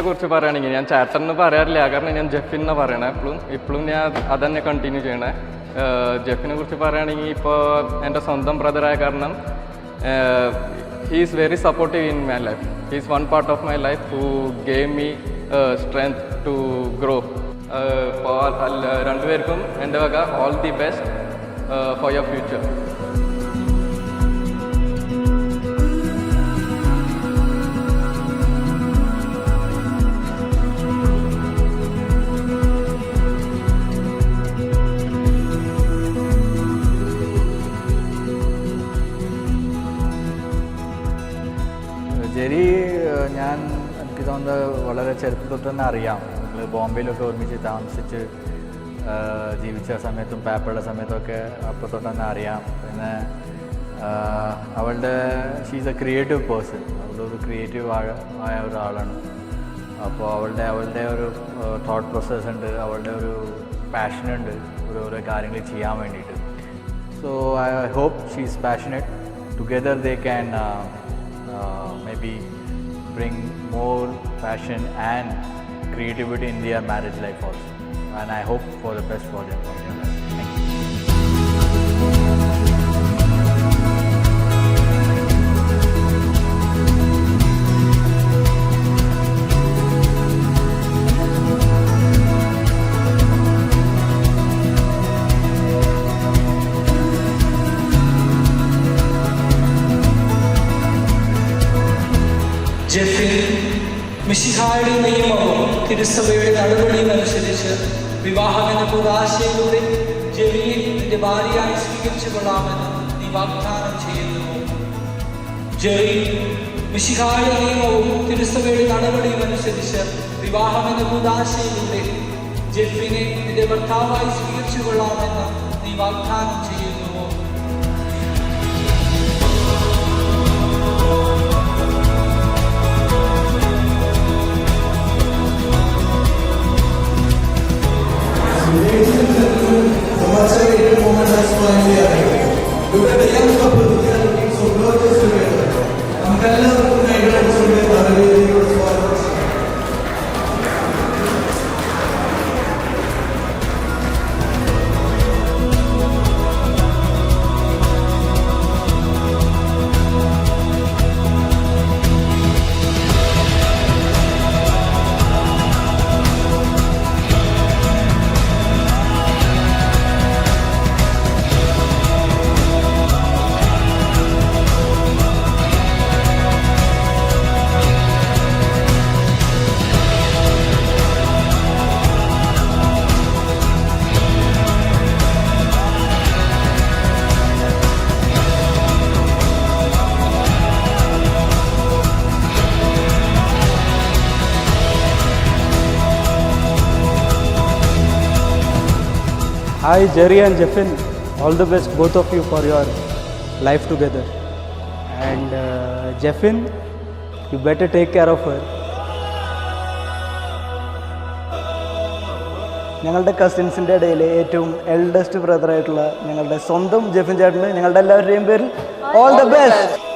കുറിച്ച് പറയുകയാണെങ്കിൽ ഞാൻ ചേട്ടന് പറയാറില്ല, കാരണം ഞാൻ ജെഫിനെ പറയണേ ഇപ്പോഴും ഞാൻ അതന്നെ കണ്ടിന്യൂ ചെയ്യണേ. ജെഫിനെ കുറിച്ച് പറയുകയാണെങ്കിൽ ഇപ്പോൾ എൻ്റെ സ്വന്തം ബ്രദറായ കാരണം he is very supportive in my life. He is one part of my life who gave me strength to grow. രണ്ടുപേർക്കും എൻ്റെ വക all the best for your future. Jerry എനിക്ക് തോന്നുന്നത് വളരെ ചെറുപ്പം തൊട്ട് തന്നെ അറിയാം. നമ്മൾ ബോംബെയിലൊക്കെ ഒരുമിച്ച് താമസിച്ച് ജീവിച്ച സമയത്തും പേപ്പറുടെ സമയത്തൊക്കെ അപ്പോൾ തൊട്ട് തന്നെ അറിയാം. പിന്നെ അവളുടെ ഷീസ് എ ക്രിയേറ്റീവ് പേഴ്സൺ, അവളൊരു ക്രിയേറ്റീവ് ആയ ഒരാളാണ്. അപ്പോൾ അവളുടെ ഒരു തോട്ട് പ്രോസസ്സ് ഉണ്ട്, അവളുടെ ഒരു പാഷനുണ്ട് ഓരോ കാര്യങ്ങൾ ചെയ്യാൻ വേണ്ടിയിട്ട്. So I hope she is passionate. Together they can maybe bring more passion and creativity in their marriage life also, and I hope for the best for them. Thank you. Jefin മിശിഹായുടെ നിയമവും തിരുസഭയുടെ നടപടിയും അനുസരിച്ച് വിവാഹമെന്ന കൂദാശയിലൂടെ ജെറിയെ നിന്റെ ഭാര്യയായി സ്വീകരിച്ചു കൊള്ളാമെന്ന് നീ വാഗ്ദാനം ചെയ്യുന്നു. ജെറി മിശിഹായുടെ നിയമവും തിരുസഭയുടെ നടപടിയും അനുസരിച്ച് വിവാഹമെന്ന കൂദാശയിലൂടെ ജെഫിനെ നിന്റെ ഭർത്താവായി സ്വീകരിച്ചു കൊള്ളാമെന്ന് നീ വാഗ്ദാനം ചെയ്യുന്നു. Hi Jerry and Jeffin, all the best both of you for your life together. And Jeffin, you better take care of her. ഞങ്ങളുടെ കസിൻസിൻ്റെ ഇടയിൽ ഏറ്റവും എൽഡസ്റ്റ് ബ്രദറായിട്ടുള്ള ഞങ്ങളുടെ സ്വന്തം ജെഫിൻ ചേട്ടന് ഞങ്ങളുടെ എല്ലാവരുടെയും പേരിൽ ഓൾ ദ ബെസ്റ്റ്.